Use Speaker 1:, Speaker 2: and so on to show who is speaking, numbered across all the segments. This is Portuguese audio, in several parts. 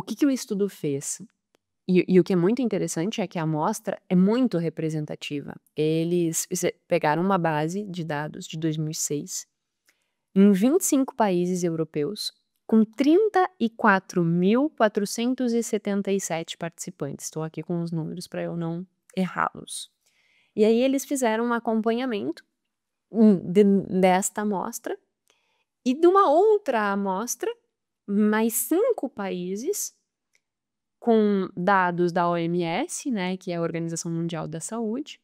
Speaker 1: O que que o estudo fez? E o que é muito interessante é que a amostra é muito representativa. Eles pegaram uma base de dados de 2006 em 25 países europeus, com 34.477 participantes. Estou aqui com os números para eu não errá-los. E aí eles fizeram um acompanhamento desta amostra e de uma outra amostra, mais 5 países, com dados da OMS, né, que é a Organização Mundial da Saúde,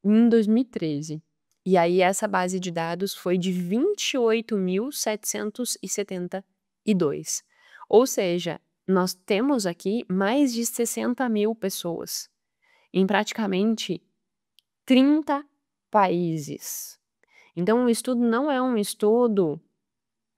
Speaker 1: em 2013. E aí essa base de dados foi de 28.772. Ou seja, nós temos aqui mais de 60.000 pessoas em praticamente 30 países. Então o estudo não é um estudo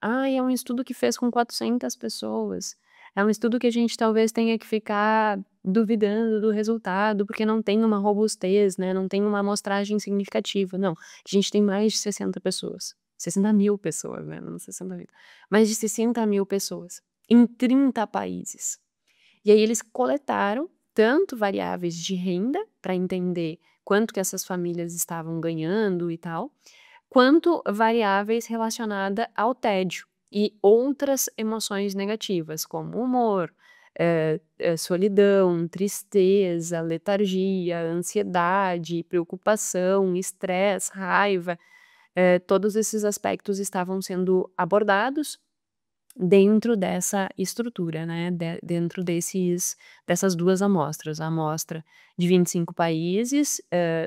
Speaker 1: é um estudo que fez com 400 pessoas. É um estudo que a gente talvez tenha que ficar duvidando do resultado, porque não tem uma robustez, né, não tem uma amostragem significativa. Não, a gente tem mais de 60 pessoas. 60.000 pessoas, né, não 60.000. Mais de 60.000 pessoas, em 30 países. E aí eles coletaram tanto variáveis de renda, para entender quanto que essas famílias estavam ganhando e tal, quanto variáveis relacionada ao tédio e outras emoções negativas, como humor, solidão, tristeza, letargia, ansiedade, preocupação, estresse, raiva. Todos esses aspectos estavam sendo abordados dentro dessa estrutura, né, dentro dessas 2 amostras, a amostra de 25 países,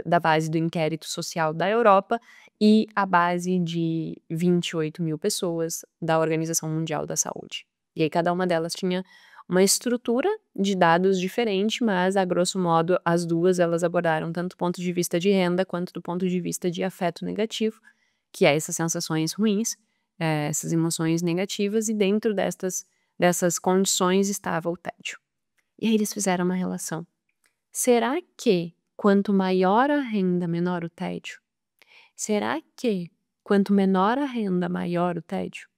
Speaker 1: da base do inquérito social da Europa e a base de 28.000 pessoas da Organização Mundial da Saúde. E aí cada uma delas tinha uma estrutura de dados diferente, mas a grosso modo as 2 elas abordaram tanto do ponto de vista de renda quanto do ponto de vista de afeto negativo, que é essas sensações ruins, essas emoções negativas, e dentro dessas condições estava o tédio. E aí eles fizeram uma relação. Será que quanto maior a renda, menor o tédio? Será que quanto menor a renda, maior o tédio?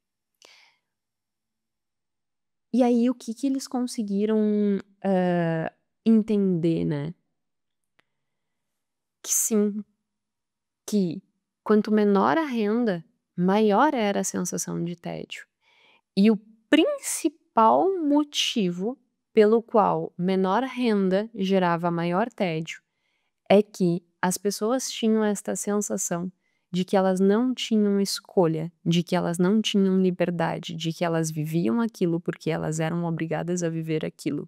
Speaker 1: E aí o que que eles conseguiram, entender, né? Que sim, que quanto menor a renda, maior era a sensação de tédio. E o principal motivo pelo qual menor renda gerava maior tédio é que as pessoas tinham esta sensação de que elas não tinham escolha, de que elas não tinham liberdade, de que elas viviam aquilo porque elas eram obrigadas a viver aquilo.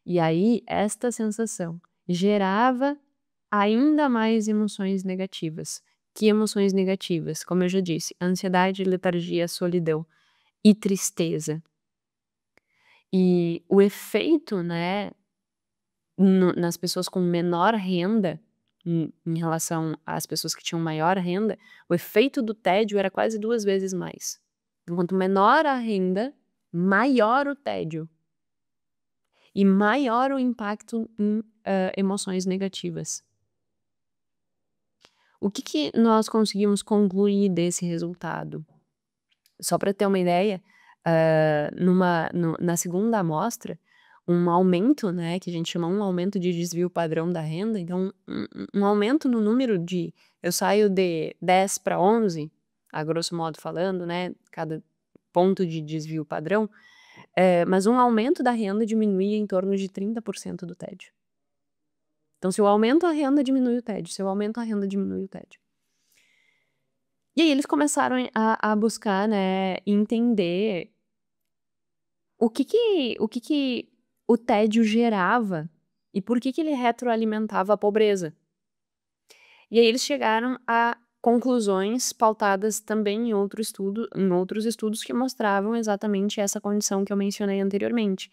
Speaker 1: E aí, esta sensação gerava ainda mais emoções negativas. Que emoções negativas? Como eu já disse, ansiedade, letargia, solidão e tristeza. E o efeito, né, nas pessoas com menor renda, em relação às pessoas que tinham maior renda, o efeito do tédio era quase 2 vezes mais. Quanto menor a renda, maior o tédio. E maior o impacto em emoções negativas. O que que nós conseguimos concluir desse resultado? Só para ter uma ideia, na segunda amostra, um aumento, né, que a gente chama um aumento de desvio padrão da renda, então um aumento no número de eu saio de 10 para 11, a grosso modo falando, né, cada ponto de desvio padrão, mas um aumento da renda diminuía em torno de 30% do tédio. Então se eu aumento a renda, diminui o tédio, se eu aumento a renda, diminui o tédio. E aí eles começaram a buscar, né, entender o que que o tédio gerava e por que que ele retroalimentava a pobreza. E aí eles chegaram a conclusões pautadas também em outros estudos que mostravam exatamente essa condição que eu mencionei anteriormente.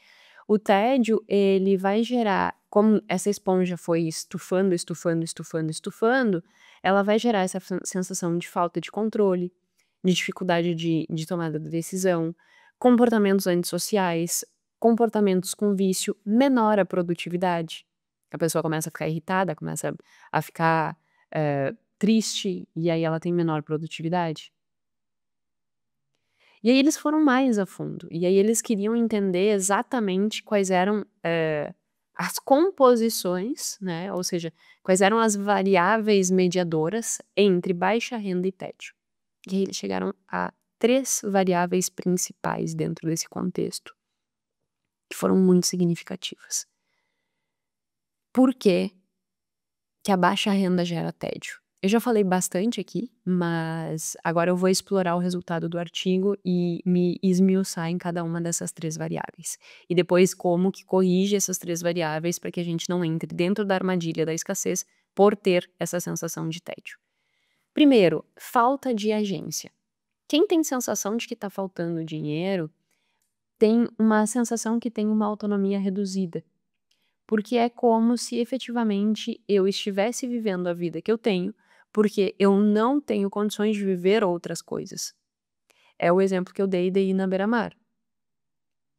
Speaker 1: O tédio, ele vai gerar, como essa esponja foi estufando, estufando, estufando, estufando, ela vai gerar essa sensação de falta de controle, de dificuldade de tomada de decisão, comportamentos antissociais, comportamentos com vício, menor a produtividade. A pessoa começa a ficar irritada, começa a ficar triste, e aí ela tem menor produtividade. E aí eles foram mais a fundo, e aí eles queriam entender exatamente quais eram, as composições, né, ou seja, quais eram as variáveis mediadoras entre baixa renda e tédio. E aí eles chegaram a 3 variáveis principais dentro desse contexto, que foram muito significativas. Por que que a baixa renda gera tédio? Eu já falei bastante aqui, mas agora eu vou explorar o resultado do artigo e me esmiuçar em cada uma dessas 3 variáveis. E depois como que corrige essas 3 variáveis para que a gente não entre dentro da armadilha da escassez por ter essa sensação de tédio. Primeiro, falta de agência. Quem tem sensação de que está faltando dinheiro, tem uma sensação que tem uma autonomia reduzida. Porque é como se efetivamente eu estivesse vivendo a vida que eu tenho, porque eu não tenho condições de viver outras coisas. É o exemplo que eu dei de ir na beira-mar.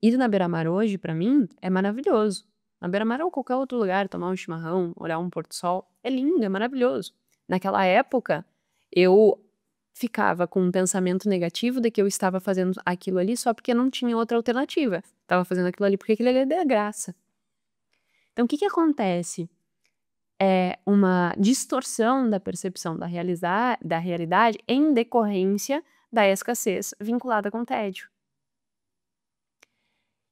Speaker 1: Ir na beira-mar hoje, pra mim, é maravilhoso. Na beira-mar ou qualquer outro lugar, tomar um chimarrão, olhar um pôr-do-sol, é lindo, é maravilhoso. Naquela época, eu ficava com um pensamento negativo de que eu estava fazendo aquilo ali só porque não tinha outra alternativa. Estava fazendo aquilo ali porque aquilo ali é de graça. Então, o que que acontece? É uma distorção da percepção da realidade em decorrência da escassez vinculada com o tédio.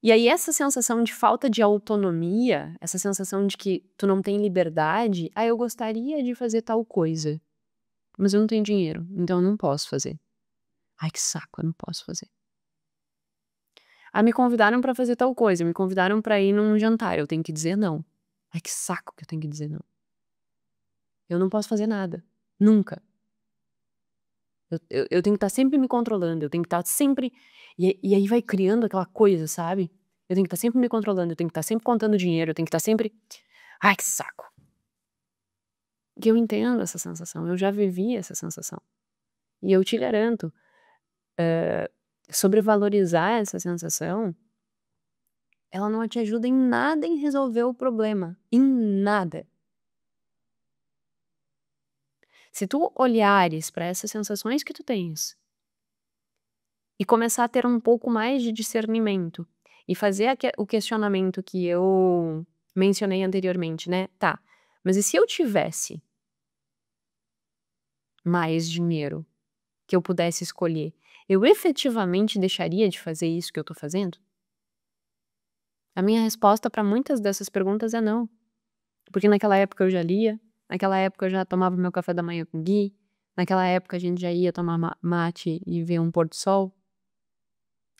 Speaker 1: E aí essa sensação de falta de autonomia, essa sensação de que tu não tem liberdade, "ah, eu gostaria de fazer tal coisa, mas eu não tenho dinheiro, então eu não posso fazer. Ai, que saco, eu não posso fazer. Ah, me convidaram pra fazer tal coisa, me convidaram pra ir num jantar, eu tenho que dizer não. Ai, que saco que eu tenho que dizer não. Eu não posso fazer nada, nunca. Eu tenho que estar sempre me controlando, eu tenho que estar sempre e aí vai criando aquela coisa, sabe. Eu tenho que estar sempre me controlando, eu tenho que estar sempre contando dinheiro, eu tenho que estar sempre ai, que saco. Que eu entendo essa sensação, eu já vivi essa sensação. E eu te garanto, sobrevalorizar essa sensação, ela não te ajuda em nada em resolver o problema, em nada. Se tu olhares para essas sensações que tu tens e começar a ter um pouco mais de discernimento e fazer o questionamento que eu mencionei anteriormente, né, tá, mas e se eu tivesse mais dinheiro que eu pudesse escolher, eu efetivamente deixaria de fazer isso que eu tô fazendo? A minha resposta para muitas dessas perguntas é não, porque naquela época eu já lia, naquela época eu já tomava meu café da manhã com Gui, naquela época a gente já ia tomar mate e ver um pôr do sol,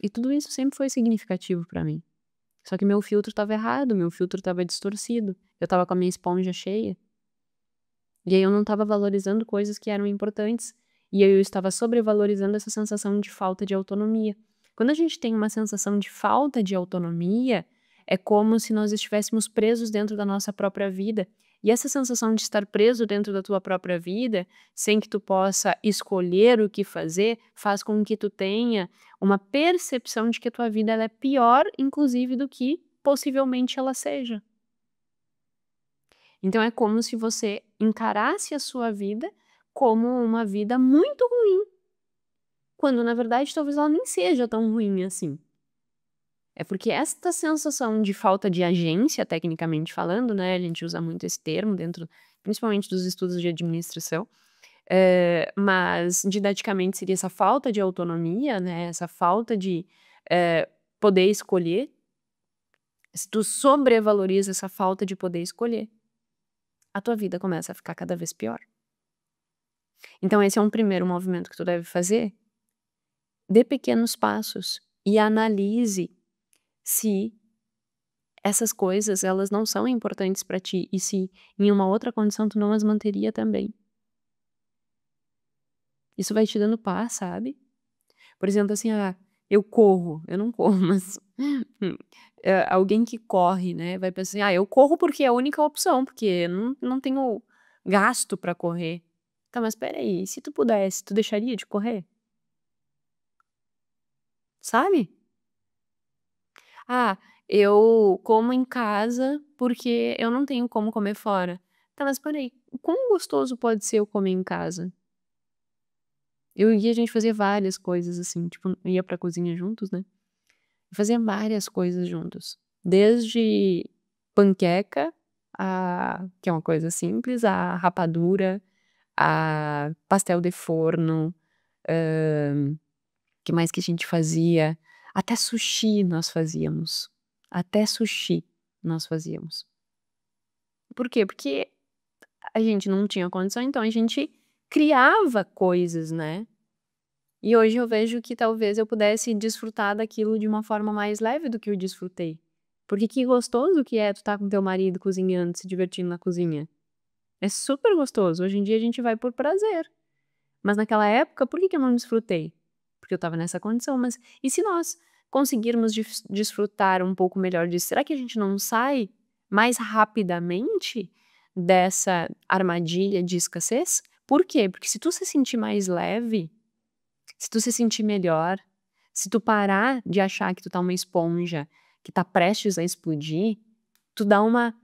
Speaker 1: e tudo isso sempre foi significativo para mim. Só que meu filtro estava errado, meu filtro estava distorcido, eu estava com a minha esponja cheia, e aí eu não estava valorizando coisas que eram importantes, e aí eu estava sobrevalorizando essa sensação de falta de autonomia. Quando a gente tem uma sensação de falta de autonomia, é como se nós estivéssemos presos dentro da nossa própria vida. E essa sensação de estar preso dentro da tua própria vida, sem que tu possa escolher o que fazer, faz com que tu tenha uma percepção de que a tua vida ela é pior, inclusive, do que possivelmente ela seja. Então é como se você encarasse a sua vida como uma vida muito ruim, quando na verdade talvez ela nem seja tão ruim assim. É porque esta sensação de falta de agência, tecnicamente falando, né, a gente usa muito esse termo dentro, principalmente dos estudos de administração, mas didaticamente seria essa falta de autonomia, né, essa falta de, poder escolher. Se tu sobrevaloriza essa falta de poder escolher, a tua vida começa a ficar cada vez pior. Então esse é um primeiro movimento que tu deve fazer. Dê pequenos passos e analise se essas coisas elas não são importantes pra ti e se em uma outra condição tu não as manteria também. Isso vai te dando paz, sabe. Por exemplo, assim, eu não corro, mas, alguém que corre, né, vai pensar assim: "Ah, eu corro porque é a única opção, porque eu não tenho gasto pra correr". Tá, mas espera aí, e se tu pudesse, tu deixaria de correr? Sabe? "Ah, eu como em casa porque eu não tenho como comer fora". Tá, mas espera aí, o quão gostoso pode ser eu comer em casa? Eu e a gente fazia várias coisas, assim, tipo, ia pra cozinha juntos, né, fazia várias coisas juntos. Desde panqueca, que é uma coisa simples, a rapadura, a pastel de forno, que mais que a gente fazia? Até sushi nós fazíamos. Até sushi nós fazíamos. Por quê? Porque a gente não tinha condição, então a gente criava coisas, né. E hoje eu vejo que talvez eu pudesse desfrutar daquilo de uma forma mais leve do que eu desfrutei. Porque que gostoso que é tu estar com teu marido cozinhando, se divertindo na cozinha. É super gostoso. Hoje em dia a gente vai por prazer. Mas naquela época, por que que eu não desfrutei? Porque eu estava nessa condição, mas e se nós conseguirmos desfrutar um pouco melhor disso, será que a gente não sai mais rapidamente dessa armadilha de escassez? Por quê? Porque se tu se sentir mais leve, se tu se sentir melhor, se tu parar de achar que tu tá uma esponja que tá prestes a explodir, tu dá uma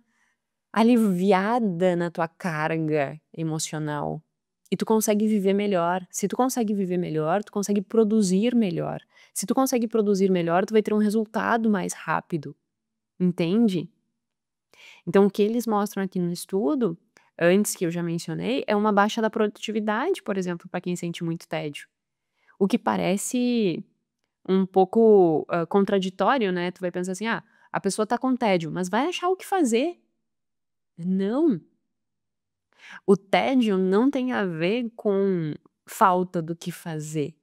Speaker 1: aliviada na tua carga emocional. E tu consegue viver melhor. Se tu consegue viver melhor, tu consegue produzir melhor. Se tu consegue produzir melhor, tu vai ter um resultado mais rápido, entende? Então o que eles mostram aqui no estudo, antes que eu já mencionei, é uma baixa da produtividade, por exemplo, para quem sente muito tédio. O que parece um pouco, contraditório, né, tu vai pensar assim: "Ah, a pessoa tá com tédio, mas vai achar o que fazer". Não. O tédio não tem a ver com falta do que fazer.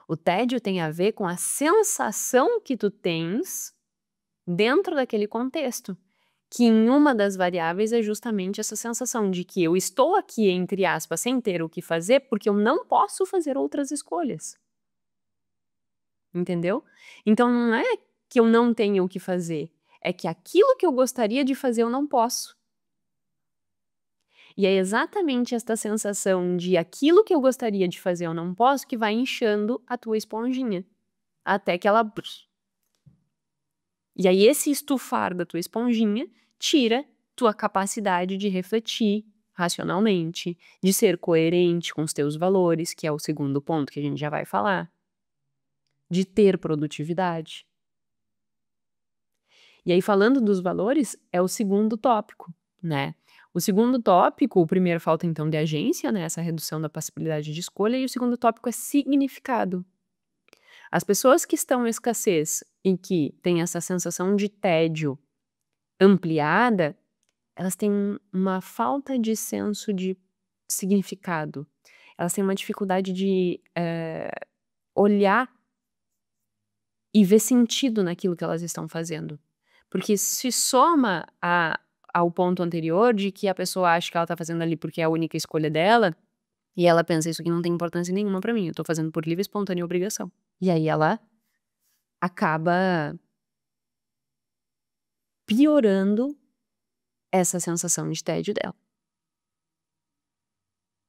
Speaker 1: O tédio tem a ver com a sensação que tu tens dentro daquele contexto, que em uma das variáveis é justamente essa sensação de que eu estou aqui, entre aspas, sem ter o que fazer, porque eu não posso fazer outras escolhas. Entendeu? Então não é que eu não tenho o que fazer, é que aquilo que eu gostaria de fazer eu não posso. E é exatamente esta sensação de aquilo que eu gostaria de fazer eu não posso que vai inchando a tua esponjinha, até que ela e aí esse estufar da tua esponjinha tira tua capacidade de refletir racionalmente, de ser coerente com os teus valores, que é o segundo ponto que a gente já vai falar, de ter produtividade. E aí falando dos valores, é o segundo tópico, né. O segundo tópico, o primeiro falta então de agência, né, essa redução da possibilidade de escolha, e o segundo tópico é significado. As pessoas que estão em escassez e que têm essa sensação de tédio ampliada, elas têm uma falta de senso de significado. Elas têm uma dificuldade de, olhar e ver sentido naquilo que elas estão fazendo. Porque se soma ao ponto anterior de que a pessoa acha que ela tá fazendo ali porque é a única escolha dela, e ela pensa: "Isso aqui não tem importância nenhuma pra mim, eu tô fazendo por livre e espontânea obrigação". E aí ela acaba piorando essa sensação de tédio dela.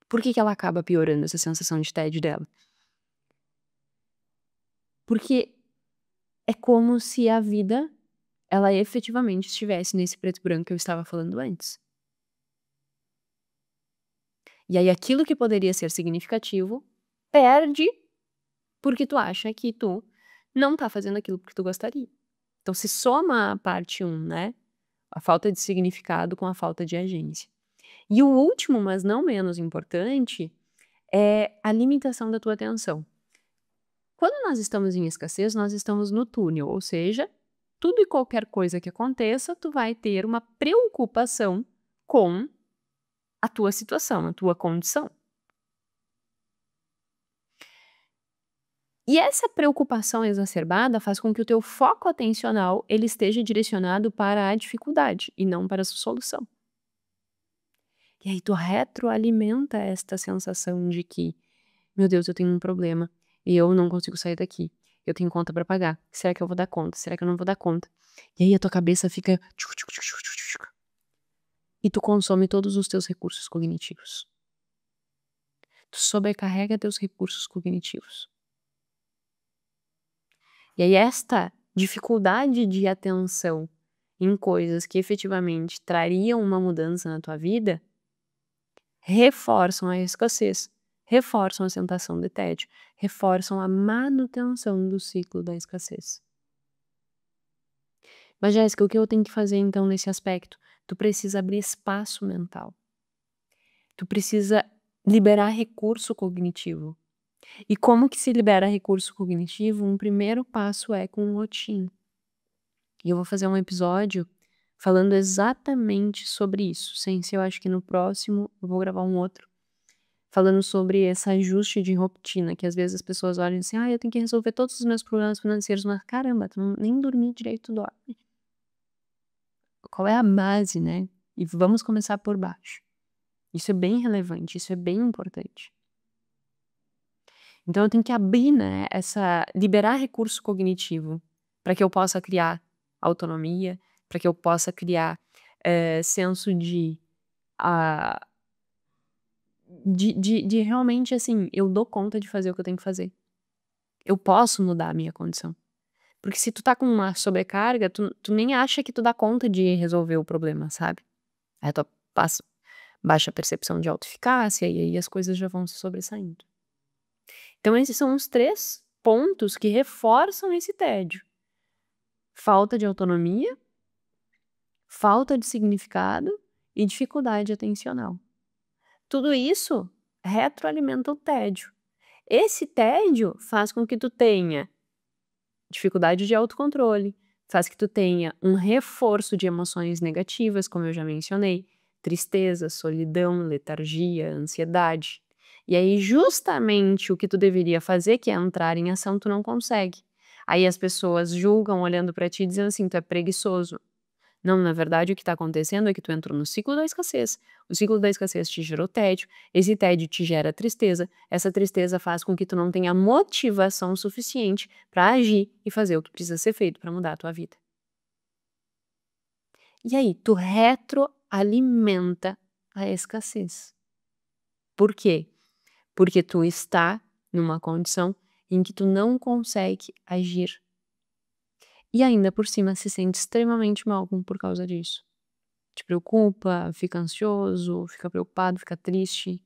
Speaker 1: Por que que ela acaba piorando essa sensação de tédio dela? Porque é como se a vida, ela efetivamente estivesse nesse preto e branco que eu estava falando antes. E aí aquilo que poderia ser significativo, perde, porque tu acha que tu não tá fazendo aquilo porque tu gostaria. Então se soma a parte um, né, a falta de significado com a falta de agência. E o último, mas não menos importante, é a limitação da tua atenção. Quando nós estamos em escassez, nós estamos no túnel, ou seja, tudo e qualquer coisa que aconteça, tu vai ter uma preocupação com a tua situação, a tua condição. E essa preocupação exacerbada faz com que o teu foco atencional ele esteja direcionado para a dificuldade e não para a solução. E aí tu retroalimenta esta sensação de que, meu Deus, eu tenho um problema e eu não consigo sair daqui. Eu tenho conta para pagar. Será que eu vou dar conta? Será que eu não vou dar conta? E aí a tua cabeça fica e tu consome todos os teus recursos cognitivos. Tu sobrecarrega teus recursos cognitivos. E aí esta dificuldade de atenção em coisas que efetivamente trariam uma mudança na tua vida, reforçam a escassez. reforçam a sensação de tédio, reforçam a manutenção do ciclo da escassez. Mas, Jéssica, o que eu tenho que fazer então nesse aspecto? Tu precisa abrir espaço mental. Tu precisa liberar recurso cognitivo. E como que se libera recurso cognitivo? Um primeiro passo é com o Otim. E eu vou fazer um episódio falando exatamente sobre isso. Sem ser, eu acho que no próximo eu vou gravar um outro falando sobre esse ajuste de rotina, que às vezes as pessoas olham assim: "Ah, eu tenho que resolver todos os meus problemas financeiros", mas caramba, tu nem dormir direito tu dorme. Qual é a base, né? E vamos começar por baixo. Isso é bem relevante, isso é bem importante. Então eu tenho que abrir, né, liberar recurso cognitivo para que eu possa criar autonomia, para que eu possa criar, senso ah, de realmente, assim, eu dou conta de fazer o que eu tenho que fazer. Eu posso mudar a minha condição. Porque se tu tá com uma sobrecarga, tu nem acha que tu dá conta de resolver o problema, sabe. Aí tu passa baixa percepção de autoeficácia e aí as coisas já vão se sobressaindo. Então esses são os 3 pontos que reforçam esse tédio. Falta de autonomia, falta de significado e dificuldade atencional. Tudo isso retroalimenta o tédio. Esse tédio faz com que tu tenha dificuldade de autocontrole, faz que tu tenha um reforço de emoções negativas, como eu já mencionei, tristeza, solidão, letargia, ansiedade. E aí justamente o que tu deveria fazer, que é entrar em ação, tu não consegue. Aí as pessoas julgam olhando pra ti dizendo assim: "Tu é preguiçoso". Não, na verdade o que está acontecendo é que tu entrou no ciclo da escassez. O ciclo da escassez te gerou tédio, esse tédio te gera tristeza, essa tristeza faz com que tu não tenha motivação suficiente para agir e fazer o que precisa ser feito para mudar a tua vida. E aí, tu retroalimenta a escassez. Por quê? Porque tu está numa condição em que tu não consegue agir. E ainda por cima se sente extremamente mal por causa disso. Te preocupa, fica ansioso, fica preocupado, fica triste.